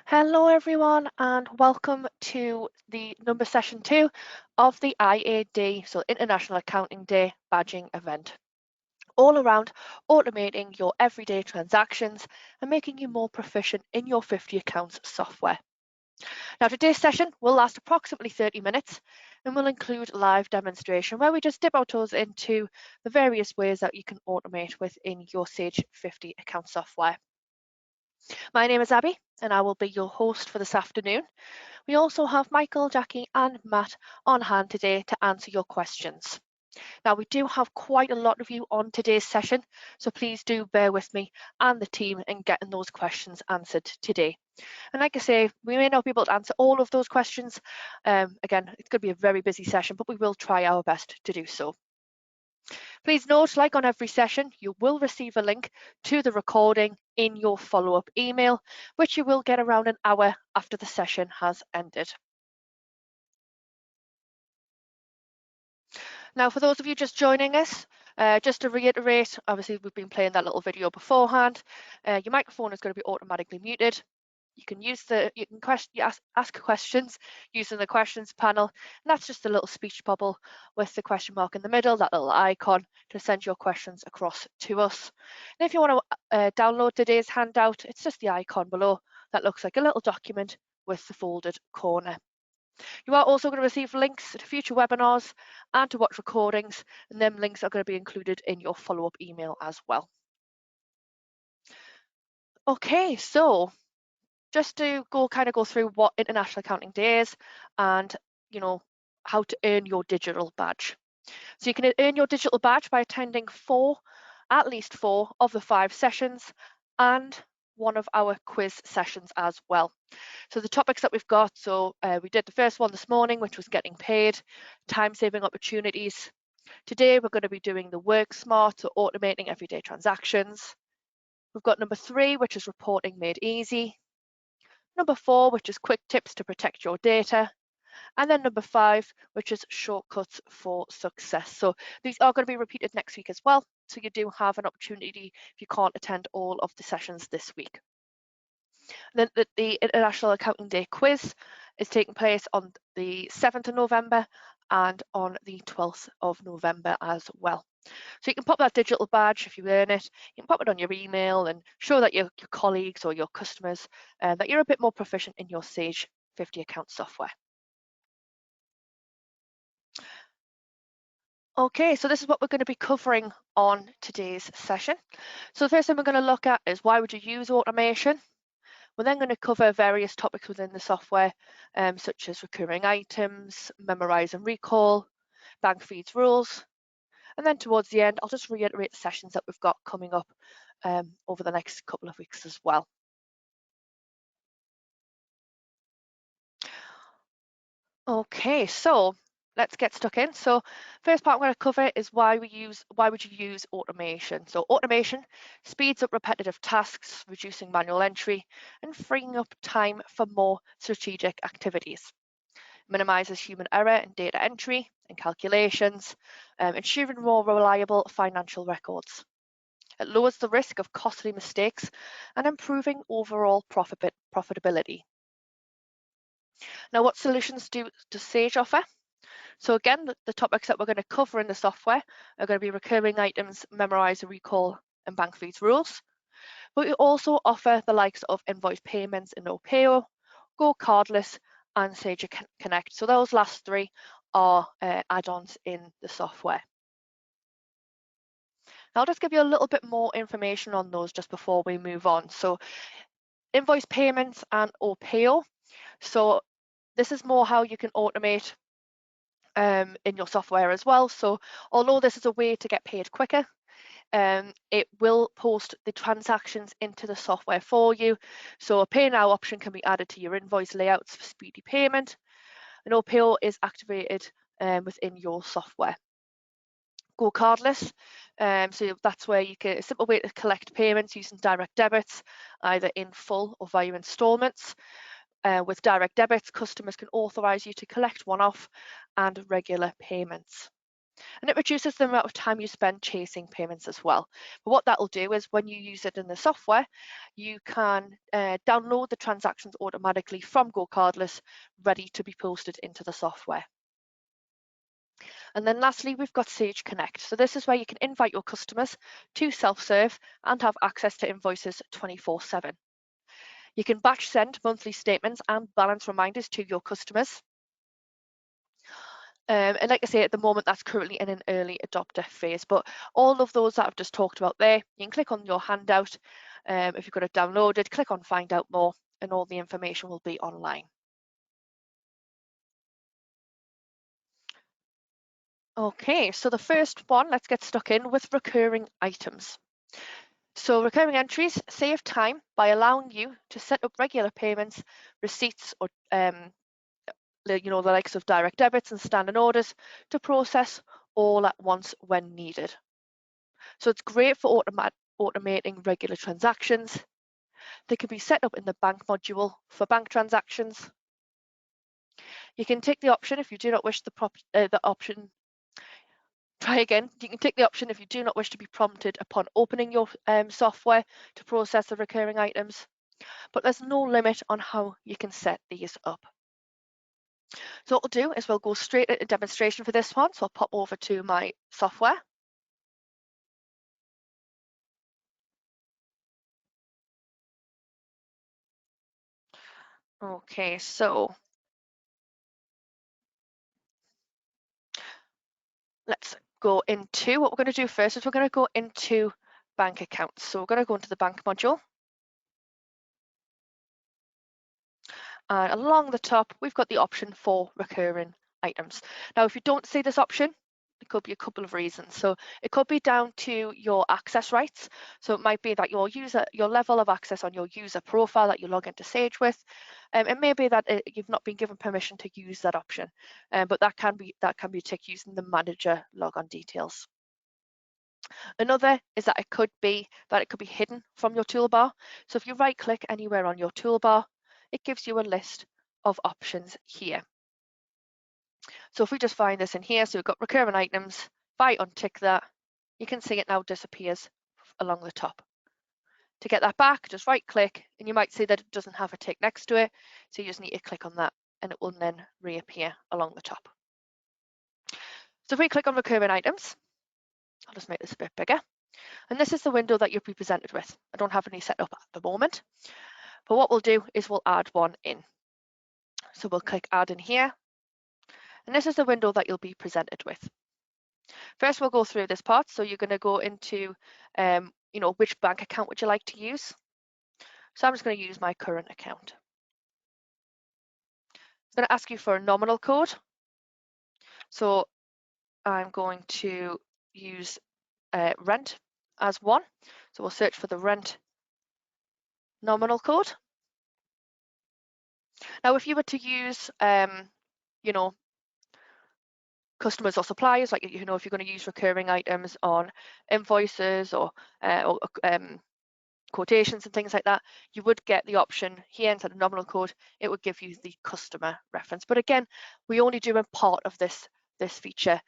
Hello everyone and welcome to the number session 2 of the IAD, so International Accounting Day badging event. All around automating your everyday transactions and making you more proficient in your 50 accounts software. Now today's session will last approximately 30 minutes and will include live demonstration where we just dip our toes into the various ways that you can automate within your Sage 50 account software. My name is Abby and I will be your host for this afternoon. We also have Michael, Jackie and Matt on hand today to answer your questions. Now we do have quite a lot of you on today's session, so please do bear with me and the team in getting those questions answered today. And like I say, we may not be able to answer all of those questions. Again, it's going to be a very busy session, but we will try our best to do so. Please note, like on every session, you will receive a link to the recording in your follow-up email, which you will get around an hour after the session has ended. Now, for those of you just joining us, just to reiterate, obviously we've been playing that little video beforehand. Your microphone is going to be automatically muted. You can ask questions using the questions panel, and that's just a little speech bubble with the question mark in the middle, that little icon to send your questions across to us. And if you want to download today's handout, it's just the icon below that looks like a little document with the folded corner. You are also going to receive links to future webinars and to watch recordings, and them links are going to be included in your follow-up email as well. Okay, so just to go through what International Accounting Day is and how to earn your digital badge. So you can earn your digital badge by attending at least four of the 5 sessions and one of our quiz sessions as well. So the topics that we've got, we did the first one this morning, which was getting paid, time-saving opportunities. Today we're going to be doing the work smart, so automating everyday transactions. We've got number 3, which is reporting made easy. Number 4, which is quick tips to protect your data. And then number 5, which is shortcuts for success. So these are going to be repeated next week as well. So you do have an opportunity if you can't attend all of the sessions this week. Then the International Accounting Day quiz is taking place on the 7th of November and on the 12th of November as well. So you can pop that digital badge if you earn it. You can pop it on your email and show that your colleagues or your customers that you're a bit more proficient in your Sage 50 account software. Okay, so this is what we're going to be covering on today's session. So the first thing we're going to look at is why would you use automation? We're then going to cover various topics within the software, such as recurring items, memorize and recall, bank feeds rules. And then towards the end, I'll just reiterate the sessions that we've got coming up over the next couple of weeks as well. Okay, so let's get stuck in. So first part I'm going to cover is why would you use automation? So automation speeds up repetitive tasks, reducing manual entry and freeing up time for more strategic activities. Minimizes human error in data entry and calculations, ensuring more reliable financial records. It lowers the risk of costly mistakes and improving overall profitability. Now, what solutions does Sage offer? So again, the topics that we're going to cover in the software are going to be recurring items, memorize and recall, and bank feeds rules. But we also offer the likes of invoice payments in Opeo, Go Cardless, and Sage Connect. So those last 3 are add-ons in the software. Now I'll just give you a little bit more information on those just before we move on. So invoice payments and Opeo. So this is more how you can automate in your software as well. So although this is a way to get paid quicker, it will post the transactions into the software for you. So a pay now option can be added to your invoice layouts for speedy payment. An Opeo is activated within your software. Go Cardless, so that's where you get a simple way to collect payments using direct debits, either in full or via installments. With direct debits, customers can authorize you to collect one-off and regular payments. And it reduces the amount of time you spend chasing payments as well. But what that will do is when you use it in the software, you can download the transactions automatically from GoCardless, ready to be posted into the software. And then lastly, we've got Sage Connect. So this is where you can invite your customers to self-serve and have access to invoices 24/7. You can batch send monthly statements and balance reminders to your customers. And like I say, at the moment, that's currently in an early adopter phase, but all of those that I've just talked about there, you can click on your handout. If you've got it downloaded, click on find out more, and all the information will be online. Okay, so the first one, let's get stuck in with recurring items. So recurring entries save time by allowing you to set up regular payments, receipts, or the likes of direct debits and standing orders to process all at once when needed. So it's great for automating regular transactions. They can be set up in the bank module for bank transactions. You can tick the option if you do not wish the option. Try again. You can tick the option if you do not wish to be prompted upon opening your software to process the recurring items, but there's no limit on how you can set these up. So what we'll do is we'll go straight into demonstration for this one. So I'll pop over to my software. Okay, so let's go into what we're going to do first is we're going to go into bank accounts. So we're going to go into the bank module. And along the top, we've got the option for recurring items. Now, if you don't see this option, it could be a couple of reasons. So it could be down to your access rights. So it might be that your level of access on your user profile that you log into Sage with. It may be that you've not been given permission to use that option, but that can be ticked using the manager logon details. Another is that it could be hidden from your toolbar. So if you right click anywhere on your toolbar, it gives you a list of options here. So if we just find this in here, so we've got recurring items, if I untick that, you can see it now disappears along the top. To get that back, just right click, and you might see that it doesn't have a tick next to it. So you just need to click on that and it will then reappear along the top. So if we click on recurring items, I'll just make this a bit bigger. And this is the window that you'll be presented with. I don't have any set up at the moment, but what we'll do is we'll add one in. So we'll click add in here. And this is the window that you'll be presented with. First, we'll go through this part. So you're going to go into, which bank account would you like to use? So I'm just going to use my current account. It's going to ask you for a nominal code. So I'm going to use rent as one. So we'll search for the rent nominal code. Now, if you were to use, customers or suppliers, like, if you're going to use recurring items on invoices or quotations and things like that, you would get the option here instead of nominal code, it would give you the customer reference. But again, we only do a part of this feature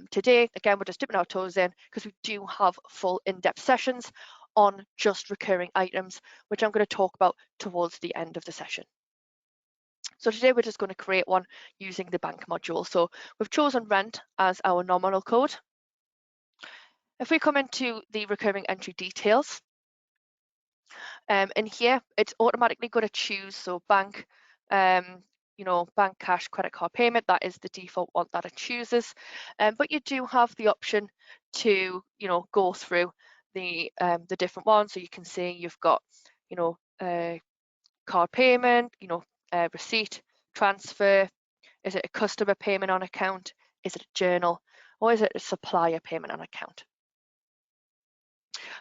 today. Again, we're just dipping our toes in because we do have full in-depth sessions on just recurring items, which I'm going to talk about towards the end of the session. So today we're just going to create one using the bank module. So we've chosen rent as our nominal code. If we come into the recurring entry details, in here, it's automatically going to choose, so bank, bank cash, credit card payment, that is the default one that it chooses. But you do have the option to, go through the different ones. So you can see you've got, card payment, receipt, transfer. Is it a customer payment on account? Is it a journal? Or is it a supplier payment on account?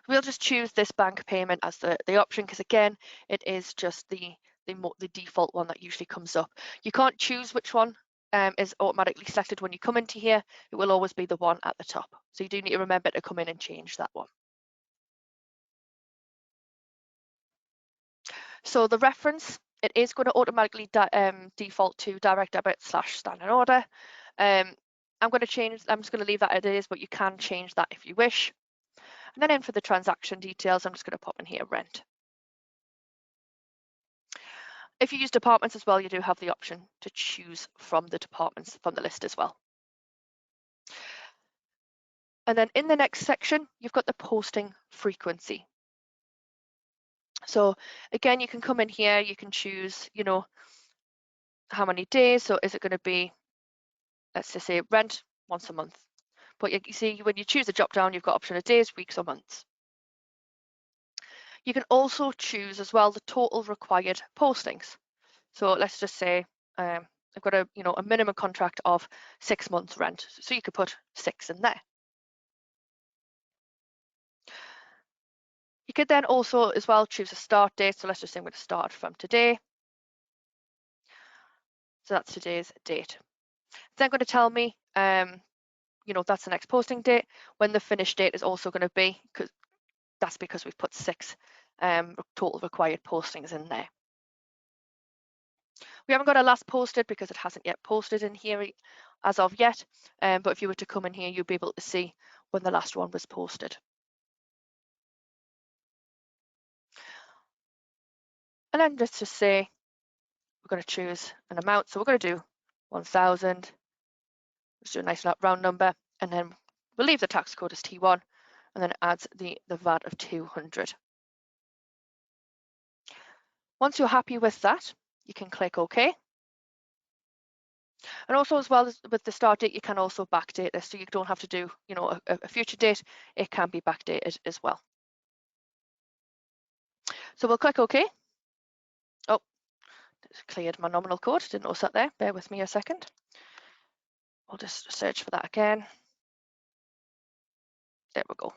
We'll just choose this bank payment as the option because, again, it is just the default one that usually comes up. You can't choose which one is automatically selected when you come into here. It will always be the one at the top. So you do need to remember to come in and change that one. So the reference, it is going to automatically default to direct debit / standing order. I'm just going to leave that as it is, but you can change that if you wish. And then in for the transaction details, I'm just going to pop in here rent. If you use departments as well, you do have the option to choose from the departments from the list as well. And then in the next section, you've got the posting frequency. So again, you can come in here, you can choose, you know, how many days. So is it going to be, let's just say rent once a month. But you see, when you choose the drop down, you've got option of days, weeks, or months. You can also choose as well the total required postings. So let's just say I've got a minimum contract of 6 months rent. So you could put 6 in there. You could then also as well choose a start date. So let's just say I'm going to start from today. So that's today's date. It's then going to tell me, you know, that's the next posting date. When the finish date is also going to be, because that's because we've put 6 total required postings in there. We haven't got a last posted because it hasn't yet posted in here as of yet. But if you were to come in here, you'll be able to see when the last one was posted. And then let's just say we're going to choose an amount. So we're going to do 1,000. Let's do a nice round number. And then we'll leave the tax code as T1. And then it adds the VAT of 200. Once you're happy with that, you can click OK. And also as well as with the start date, you can also backdate this. So you don't have to do, you know, a future date. It can be backdated as well. So we'll click OK. Oh, cleared my nominal code. Didn't notice that there. Bear with me a second. I'll just search for that again. There we go.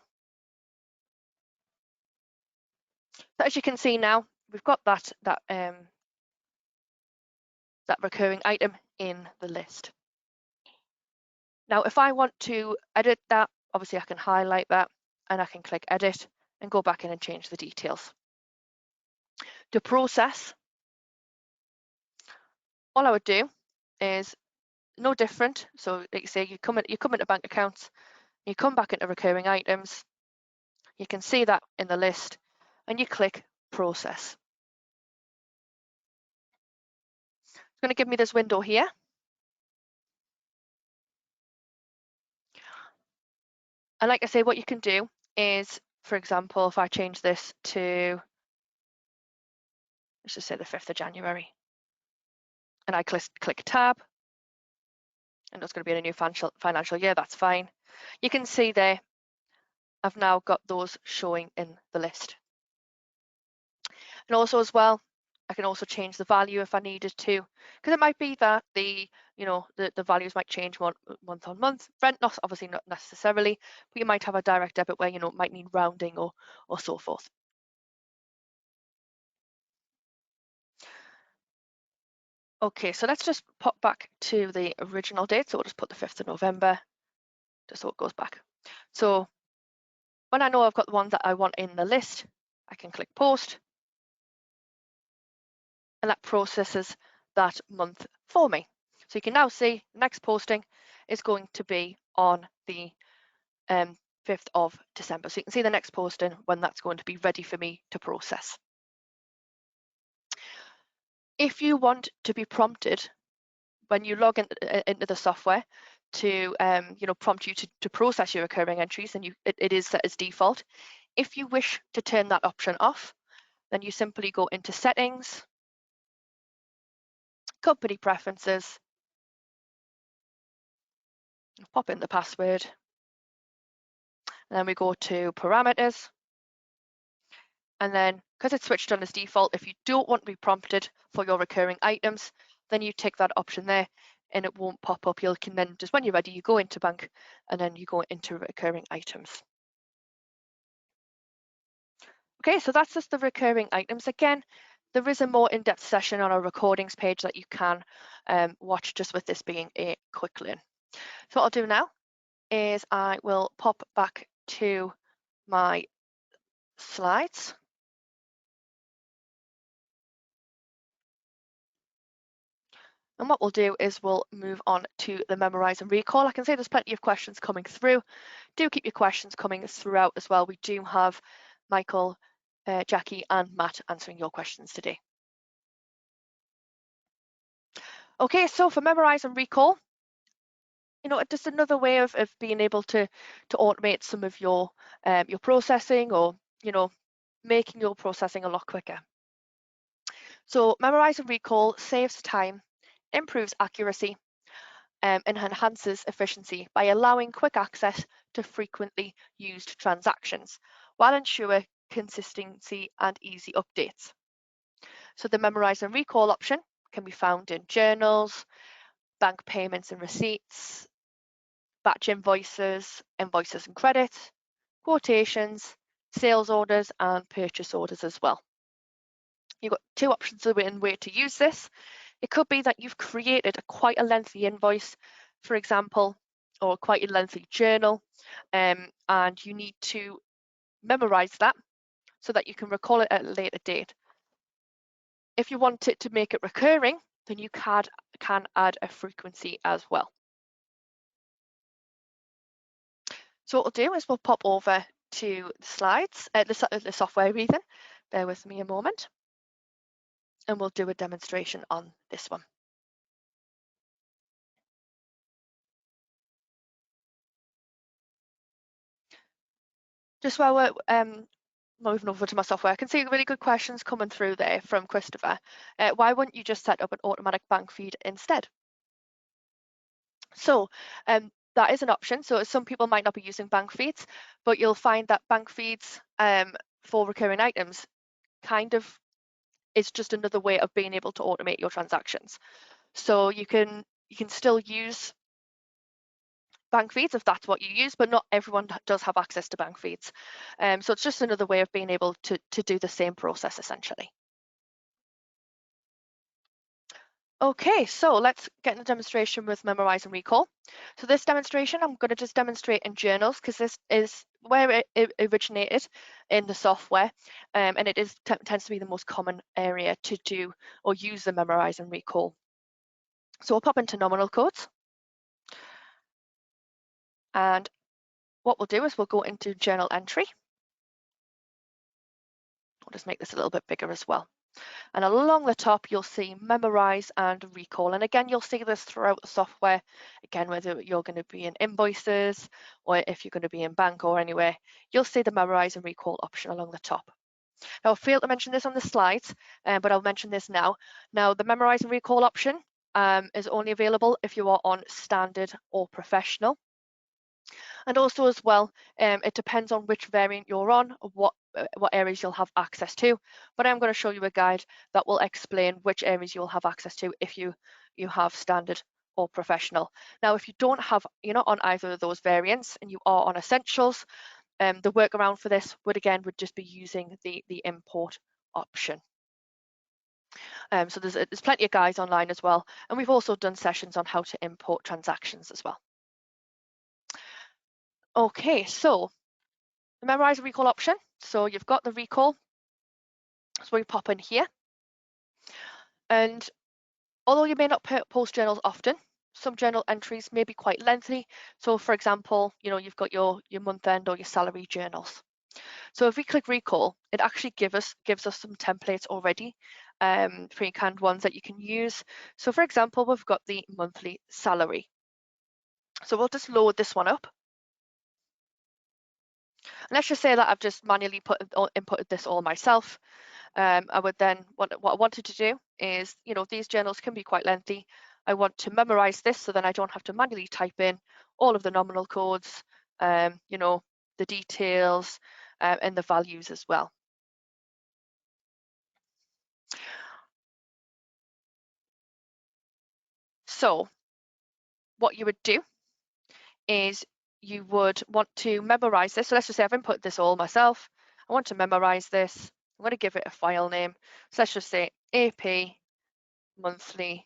So as you can see now, we've got that recurring item in the list. Now, if I want to edit that, obviously I can highlight that and I can click edit and go back in and change the details. To process, all I would do is no different. So like you say, you come into bank accounts, you come back into recurring items, you can see that in the list and you click process. It's going to give me this window here. And like I say, what you can do is, for example, if I change this to, let's just say the 5th of January, and I click tab, and it's going to be in a new financial year, that's fine. You can see there, I've now got those showing in the list. And also as well, I can also change the value if I needed to, because it might be that the values might change month on month. Rent, obviously not necessarily, but you might have a direct debit where, you know, it might need rounding or so forth. Okay, so let's just pop back to the original date. So we'll just put the 5th of November, just so it goes back. So when I know I've got the ones that I want in the list, I can click post. And that processes that month for me. So you can now see the next posting is going to be on the 5th of December. So you can see the next posting when that's going to be ready for me to process. If you want to be prompted when you log into the software to prompt you to process your recurring entries, and it is set as default. If you wish to turn that option off, then you simply go into settings, company preferences, pop in the password, and then we go to parameters. And then because it's switched on as default, if you don't want to be prompted for your recurring items, then you tick that option there and it won't pop up. You can then just, when you're ready, you go into bank and then you go into recurring items. Okay, so that's just the recurring items. Again, there is a more in-depth session on our recordings page that you can watch, just with this being a quick learn. So what I'll do now is I will pop back to my slides. And what we'll do is we'll move on to the memorise and recall. I can see there's plenty of questions coming through. Do keep your questions coming throughout as well. We do have Michael, Jackie and Matt answering your questions today. Okay, so for memorise and recall, just another way of being able to automate some of your processing, or making your processing a lot quicker. So memorise and recall saves time, improves accuracy, and enhances efficiency by allowing quick access to frequently used transactions, while ensuring consistency and easy updates. So the memorise and recall option can be found in journals, bank payments and receipts, batch invoices, invoices and credits, quotations, sales orders and purchase orders as well. You've got two options in way to use this. It could be that you've created quite a lengthy invoice, for example, or quite a lengthy journal, and you need to memorize that so that you can recall it at a later date. If you want it to make it recurring, then you can add a frequency as well. So what we'll do is we'll pop over to the slides, the software even. Bear with me a moment. And we'll do a demonstration on this one. Just while we're moving over to my software, I can see really good questions coming through there from Christopher. Why wouldn't you just set up an automatic bank feed instead? So that is an option. So some people might not be using bank feeds, but you'll find that bank feeds for recurring items kind of is just another way of being able to automate your transactions. So you can still use bank feeds if that's what you use, but not everyone does have access to bank feeds. So it's just another way of being able to do the same process essentially. Okay, so let's get in a demonstration with Memorise and Recall. So this demonstration, I'm going to just demonstrate in journals because this is where it originated in the software, and it tends to be the most common area to do or use the Memorise and Recall. So we'll pop into nominal codes. And what we'll do is we'll go into journal entry. I'll just make this a little bit bigger as well. And along the top, you'll see Memorise and Recall. And again, you'll see this throughout the software. Again, whether you're going to be in invoices or if you're going to be in bank or anywhere, you'll see the Memorise and Recall option along the top. Now, I failed to mention this on the slides, but I'll mention this now. Now, the Memorise and Recall option is only available if you are on Standard or Professional. And also as well, it depends on which variant you're on, what areas you'll have access to. But I'm going to show you a guide that will explain which areas you'll have access to if you have Standard or Professional. Now, if you don't have, you're not on either of those variants and you are on Essentials, the workaround for this would just be using the import option. So there's plenty of guides online as well, and we've also done sessions on how to import transactions as well. Okay, so the Memorise and Recall option. So you've got the recall. So we pop in here. And although you may not post journals often, some journal entries may be quite lengthy. So for example, you've got your month end or your salary journals. So if we click recall, it actually gives us some templates already, pre-canned ones that you can use. So for example, we've got the monthly salary. So we'll just load this one up. And let's just say that I've just manually inputted this all myself. I would then, what I wanted to do is, these journals can be quite lengthy. I want to memorize this so then I don't have to manually type in all of the nominal codes, the details and the values as well. So what you would do is you would want to memorize this. So let's just say I've input this all myself. I want to memorize this. I'm going to give it a file name. So let's just say AP monthly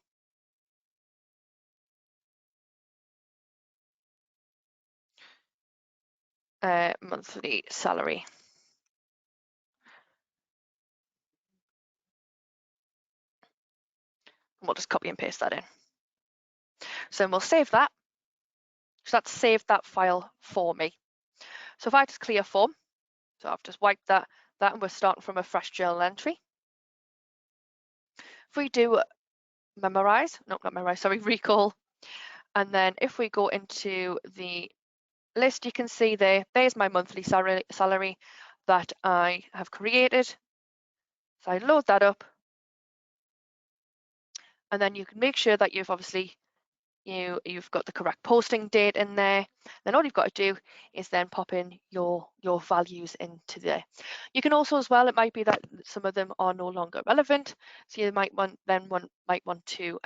monthly salary. And we'll just copy and paste that in. So then we'll save that. So that's saved that file for me. So if I just clear form, so I've just wiped that and we're starting from a fresh journal entry. If we do recall, and then if we go into the list, you can see there's my monthly salary that I have created. So I load that up, and then you can make sure that you've obviously you've got the correct posting date in there. Then all you've got to do is then pop in your values into there. You can also, as well, it might be that some of them are no longer relevant, so you might want to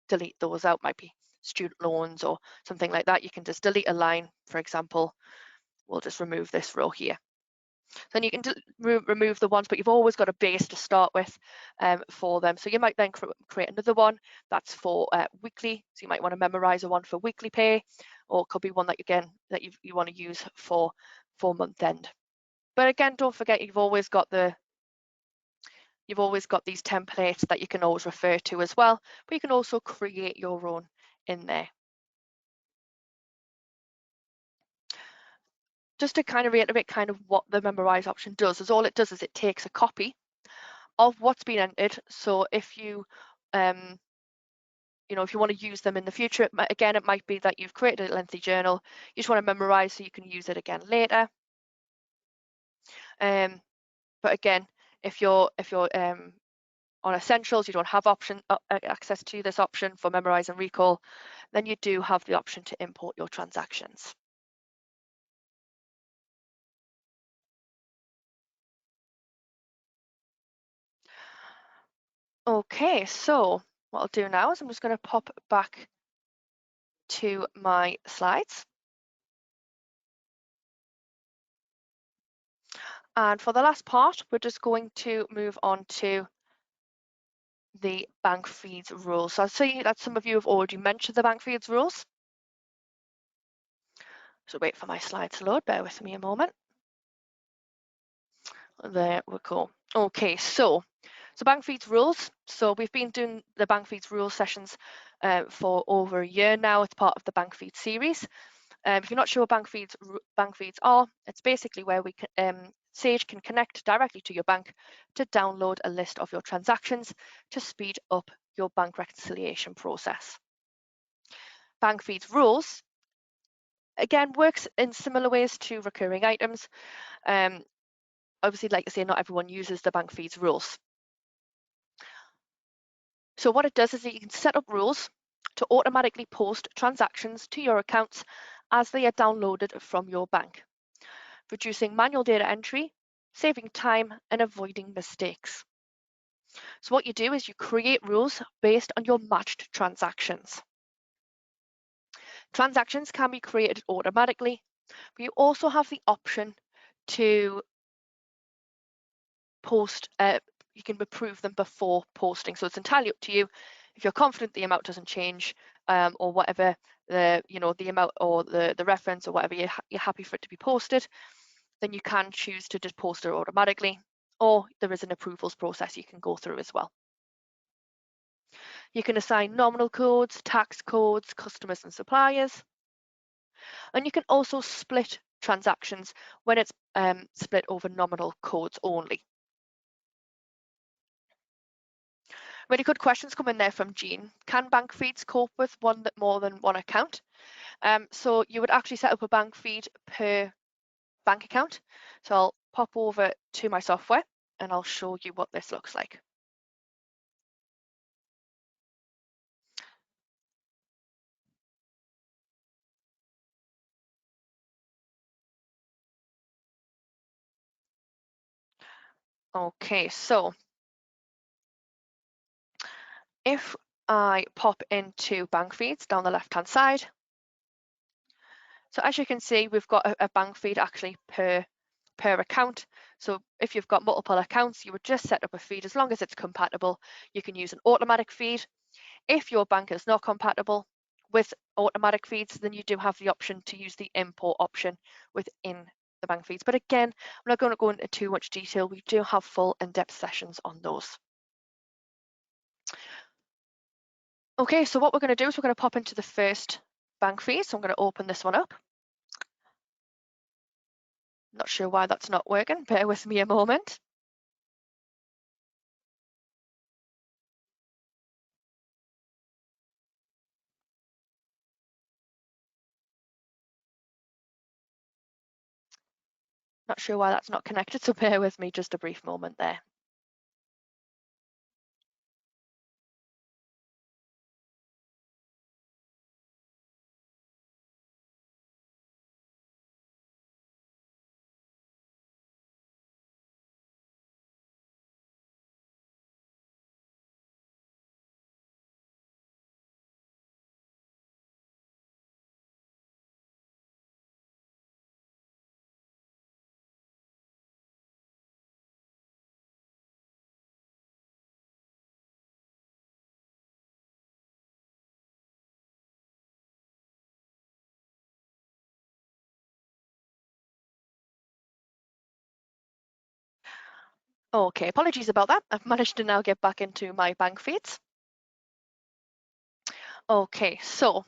delete those out. Might be student loans or something like that. You can just delete a line, for example. We'll just remove this row here. Then you can remove the ones, but you've always got a base to start with for them. So you might then create another one that's for weekly. So you might want to memorize a one for weekly pay, or it could be one that you want to use for month end. But again, don't forget you've always got these templates that you can always refer to as well. But you can also create your own in there. Just to kind of reiterate kind of what the memorize option does, is all it does is it takes a copy of what's been entered. So if you if you want to use them in the future, it might be that you've created a lengthy journal, you just want to memorize so you can use it again later. But again, if you're on Essentials, you don't have access to this option for memorize and recall, then you do have the option to import your transactions. Okay, so what I'll do now is I'm just going to pop back to my slides. And for the last part, we're just going to move on to the bank feeds rules. So I see that some of you have already mentioned the bank feeds rules. So wait for my slide to load, bear with me a moment. There we go. Okay, so bank feeds rules. So we've been doing the bank feeds rules sessions for over a year now. It's part of the bank feeds series. If you're not sure what bank feeds are, it's basically where Sage can connect directly to your bank to download a list of your transactions to speed up your bank reconciliation process. Bank feeds rules, again, works in similar ways to recurring items. Obviously, like I say, not everyone uses the bank feeds rules. So what it does is that you can set up rules to automatically post transactions to your accounts as they are downloaded from your bank, reducing manual data entry, saving time, and avoiding mistakes. So what you do is you create rules based on your matched transactions. Transactions can be created automatically, but you also have the option to post, you can approve them before posting. So it's entirely up to you. If you're confident the amount doesn't change, or whatever the amount or the reference or whatever you're happy for it to be posted, then you can choose to just post it automatically, or there is an approvals process you can go through as well. You can assign nominal codes, tax codes, customers and suppliers. And you can also split transactions when it's split over nominal codes only. Really good questions come in there from Jean. Can bank feeds cope with more than one account? So you would actually set up a bank feed per bank account. So I'll pop over to my software and I'll show you what this looks like. Okay, so if I pop into bank feeds down the left-hand side, so as you can see, we've got a bank feed actually per account. So if you've got multiple accounts, you would just set up a feed. As long as it's compatible, you can use an automatic feed. If your bank is not compatible with automatic feeds, then you do have the option to use the import option within the bank feeds. But again, I'm not going to go into too much detail. We do have full in-depth sessions on those. Okay, so what we're going to do is we're going to pop into the first bank fee. So I'm going to open this one up. Not sure why that's not working. Bear with me a moment. Not sure why that's not connected, so bear with me just a brief moment there. Okay, apologies about that. I've managed to now get back into my bank feeds. Okay, so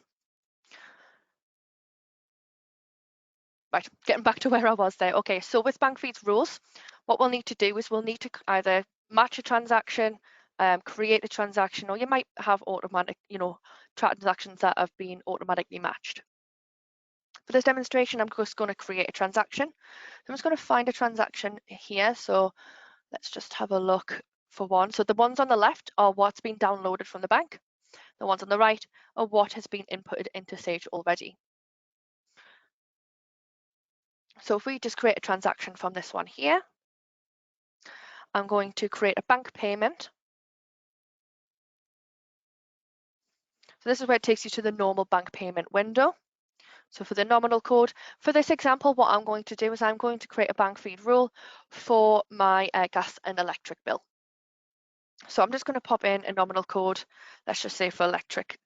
right, getting back to where I was there. Okay, so with bank feeds rules, what we'll need to do is we'll need to either match a transaction, create a transaction, or you might have automatic, transactions that have been automatically matched. For this demonstration, I'm just going to create a transaction. I'm just going to find a transaction here. So let's just have a look for one. So the ones on the left are what's been downloaded from the bank. The ones on the right are what has been inputted into Sage already. So if we just create a transaction from this one here, I'm going to create a bank payment. So this is where it takes you to the normal bank payment window. So for the nominal code, for this example, what I'm going to do is I'm going to create a bank feed rule for my gas and electric bill. So I'm just going to pop in a nominal code, let's just say for electricity.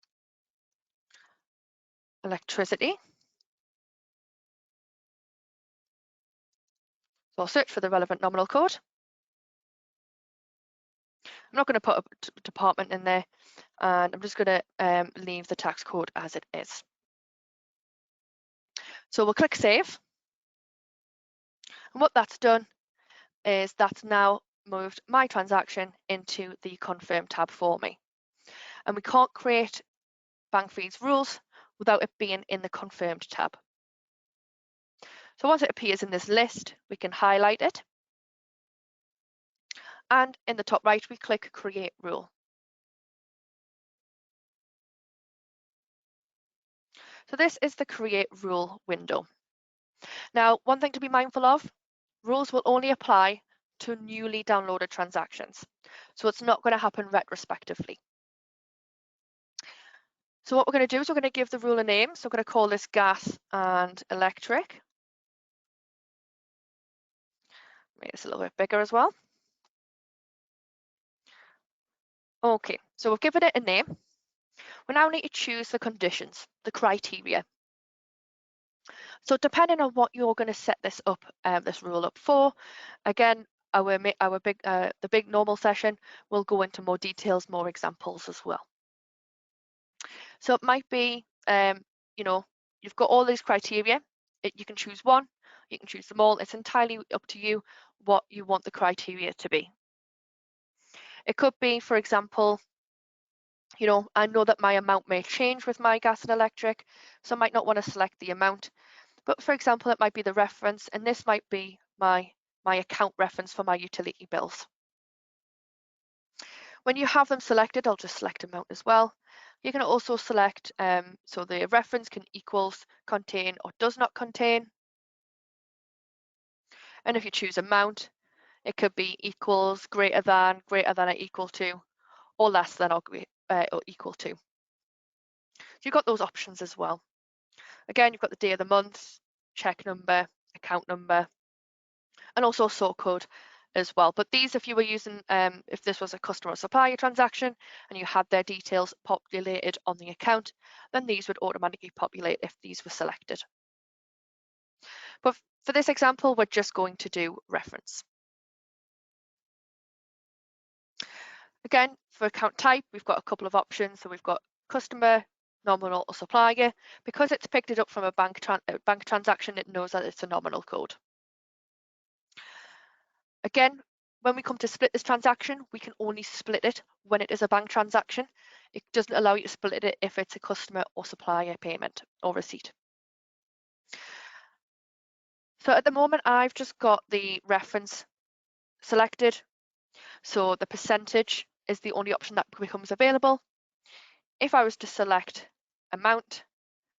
So I'll search for the relevant nominal code. I'm not going to put a department in there, and I'm just going to leave the tax code as it is. So we'll click save. And what that's done is that's now moved my transaction into the confirm tab for me. And we can't create bank feeds rules without it being in the confirmed tab. So once it appears in this list, we can highlight it. And in the top right, we click create rule. So this is the create rule window. Now, one thing to be mindful of, rules will only apply to newly downloaded transactions. So it's not going to happen retrospectively. So what we're going to do is we're going to give the rule a name. So we're going to call this gas and electric. Make this a little bit bigger as well. Okay, so we've given it a name. We now need to choose the conditions, the criteria. So depending on what you're going to set this up, this rule up for, again, the big normal session will go into more details, more examples as well. So it might be, you've got all these criteria. You can choose one, you can choose them all. It's entirely up to you what you want the criteria to be. It could be, for example, I know that my amount may change with my gas and electric, so I might not want to select the amount. But for example, it might be the reference, and this might be my account reference for my utility bills. When you have them selected, I'll just select amount as well. You can also select, so the reference can equals, contain, or does not contain. And if you choose amount, it could be equals, greater than or equal to, or less than or equal to. So you've got those options as well. Again, you've got the day of the month, check number, account number, and also sort code as well. But these, if you were using, if this was a customer or supplier transaction and you had their details populated on the account, then these would automatically populate if these were selected. But for this example, we're just going to do reference. Again, for account type, we've got a couple of options. So we've got customer, nominal or supplier. Because it's picked it up from a bank transaction, it knows that it's a nominal code. Again, when we come to split this transaction, we can only split it when it is a bank transaction. It doesn't allow you to split it if it's a customer or supplier payment or receipt. So at the moment, I've just got the reference selected. So the percentage is the only option that becomes available. If I was to select amount,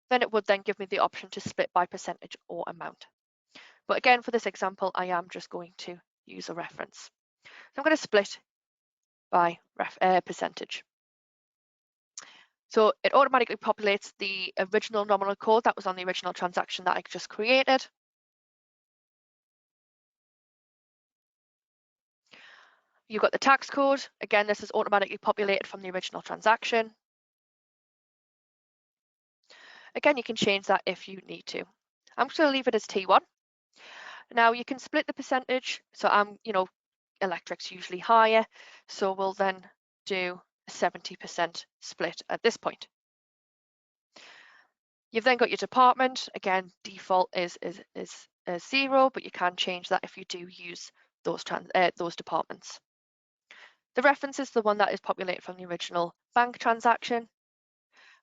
then it would then give me the option to split by percentage or amount. But again, for this example, I am just going to use a reference. So I'm going to split by percentage. So it automatically populates the original nominal code that was on the original transaction that I just created. You've got the tax code. Again, this is automatically populated from the original transaction. Again, you can change that if you need to. I'm just going to leave it as T1. Now you can split the percentage. So electric's usually higher. So we'll then do a 70% split at this point. You've then got your department. Again, default is 0, but you can change that if you do use those departments. The reference is the one that is populated from the original bank transaction. And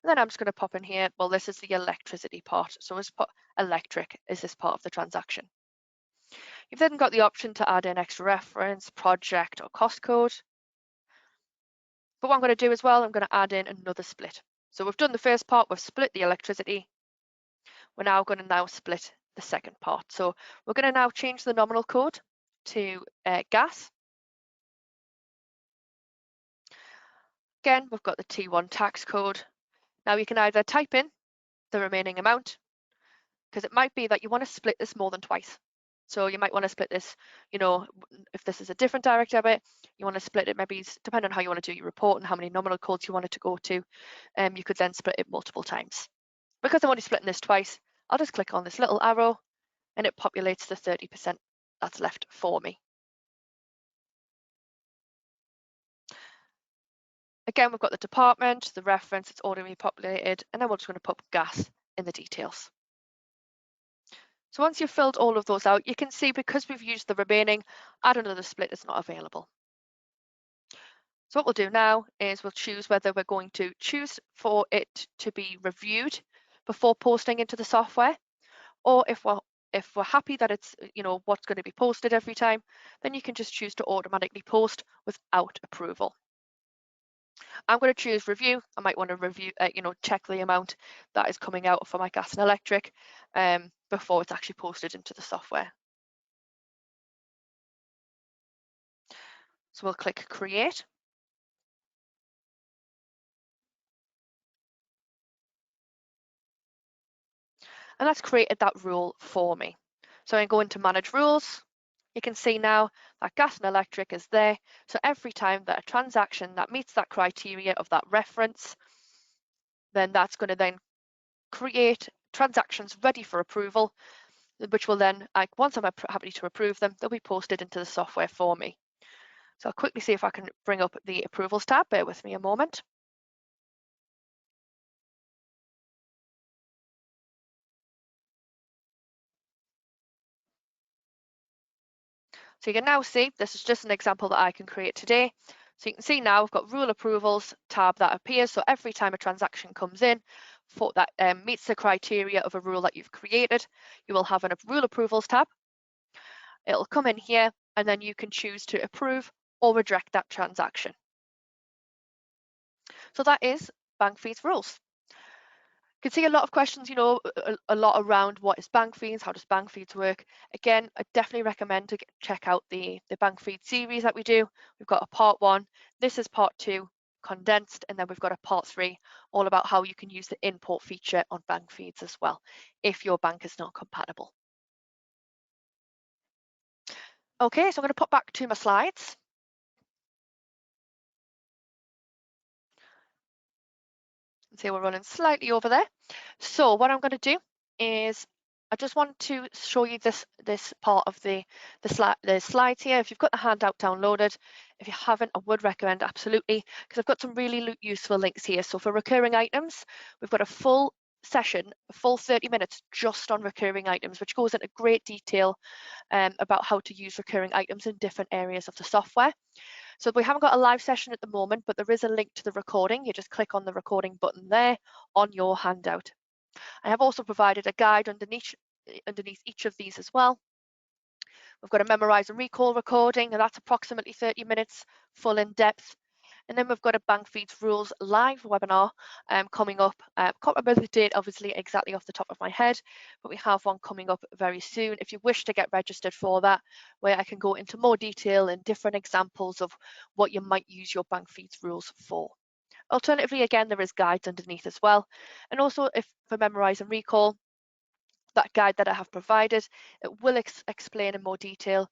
then I'm just going to pop in here, well, this is the electricity part. So let's put electric is this part of the transaction. You've then got the option to add in extra reference, project, or cost code. But what I'm going to do as well, I'm going to add in another split. So we've done the first part, we've split the electricity. We're now going to split the second part. So we're going to now change the nominal code to gas. Again, we've got the T1 tax code. Now you can either type in the remaining amount, because it might be that you want to split this more than twice. So you might want to split this, if this is a different direct debit, you want to split it, maybe depending on how you want to do your report and how many nominal codes you want it to go to, you could then split it multiple times. Because I'm only splitting this twice, I'll just click on this little arrow and it populates the 30% that's left for me. Again, we've got the department, the reference, it's already populated, and then we're just going to put gas in the details. So once you've filled all of those out, you can see because we've used the remaining, add another split is not available. So what we'll do now is we'll choose whether we're going to choose for it to be reviewed before posting into the software, or if we're happy that it's what's going to be posted every time, then you can just choose to automatically post without approval. I'm going to choose review. I might want to review, check the amount that is coming out for my gas and electric before it's actually posted into the software. So we'll click create. And that's created that rule for me. So I go into manage rules. You can see now that gas and electric is there. So every time that a transaction that meets that criteria of that reference, then that's going to then create transactions ready for approval, which will then, once I'm happy to approve them, they'll be posted into the software for me. So I'll quickly see if I can bring up the approvals tab. Bear with me a moment. So you can now see, this is just an example that I can create today. So you can see now I've got rule approvals tab that appears. So every time a transaction comes in for that meets the criteria of a rule that you've created, you will have a rule approvals tab. It'll come in here and then you can choose to approve or reject that transaction. So that is bank fees rules. You can see a lot of questions, a lot around what is bank fees, how does bank fees work. Again, I definitely recommend to check out the bank feed series that we do. We've got a part 1, this is part 2, condensed, and then we've got a part 3, all about how you can use the import feature on bank feeds as well, if your bank is not compatible. Okay, so I'm going to pop back to my slides. See, we're running slightly over there. So what I'm going to do is I just want to show you this part of the slides here. If you've got the handout downloaded, If you haven't, I would recommend absolutely, because I've got some really useful links here. So for recurring items, we've got a full session, a full 30 minutes just on recurring items, which goes into great detail about how to use recurring items in different areas of the software. So we haven't got a live session at the moment, but there is a link to the recording. You just click on the recording button there on your handout. I have also provided a guide underneath each of these as well. We've got a memorize and recall recording, and that's approximately 30 minutes, full in depth. And then we've got a Bank Feeds Rules live webinar coming up. Can't remember the date, obviously, exactly off the top of my head, but we have one coming up very soon. If you wish to get registered for that, where I can go into more detail and different examples of what you might use your Bank Feeds Rules for. Alternatively, again, there is guides underneath as well. And also, if for memorize and recall, that guide that I have provided, it will explain in more detail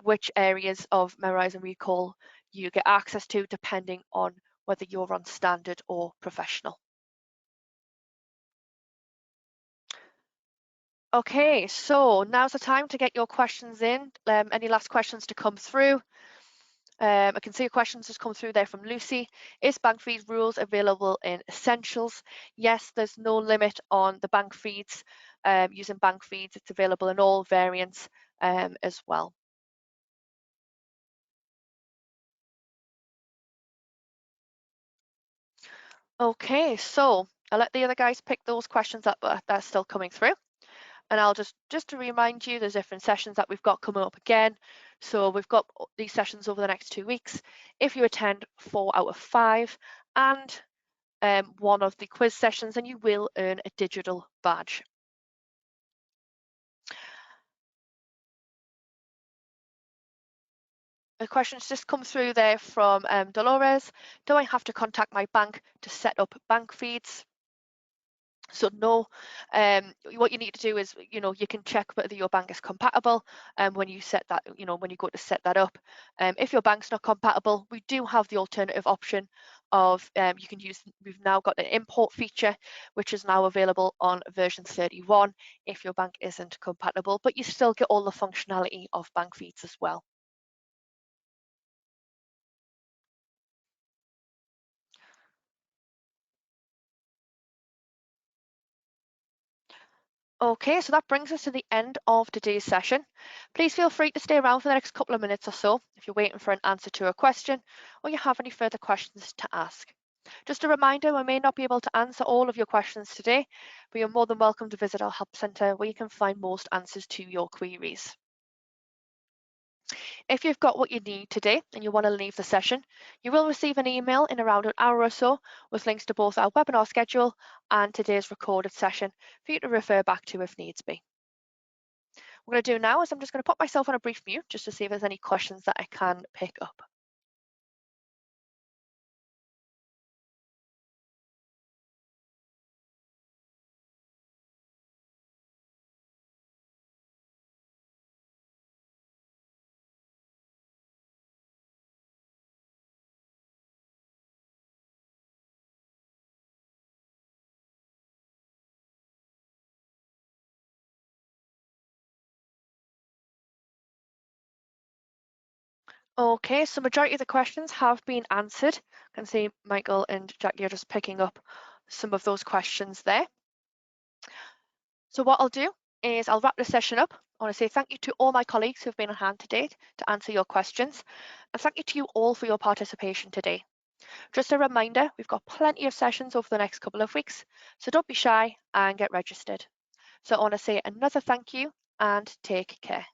which areas of memorize and recall you get access to depending on whether you're on standard or professional. Okay, so now's the time to get your questions in. Any last questions to come through? I can see your questions just come through there from Lucy. Is Bank Feeds Rules available in Essentials? Yes, there's no limit on the Bank Feeds. Using Bank Feeds, it's available in all variants as well. Okay, so I'll let the other guys pick those questions up that's still coming through. And I'll just to remind you, there's different sessions that we've got coming up again. So we've got these sessions over the next 2 weeks. If you attend 4 out of 5 and one of the quiz sessions, then you will earn a digital badge. A question's just come through there from Dolores. Do I have to contact my bank to set up Bank Feeds? So no, what you need to do is, you can check whether your bank is compatible when you set that, when you go to set that up. If your bank's not compatible, we do have the alternative option of you can use, we've now got an import feature, which is now available on version 31 if your bank isn't compatible, but you still get all the functionality of Bank Feeds as well. Okay, so that brings us to the end of today's session. Please feel free to stay around for the next couple of minutes or so if you're waiting for an answer to a question or you have any further questions to ask. Just a reminder, we may not be able to answer all of your questions today, but you're more than welcome to visit our help centre where you can find most answers to your queries. If you've got what you need today and you want to leave the session, you will receive an email in around an hour or so with links to both our webinar schedule and today's recorded session for you to refer back to if needs be. What I'm going to do now is I'm just going to put myself on a brief mute just to see if there's any questions that I can pick up. Okay, so majority of the questions have been answered. I can see Michael and Jackie are just picking up some of those questions there. So what I'll do is I'll wrap the session up. I want to say thank you to all my colleagues who've been on hand today to answer your questions. And thank you to you all for your participation today. Just a reminder, we've got plenty of sessions over the next couple of weeks, so don't be shy and get registered. So I want to say another thank you and take care.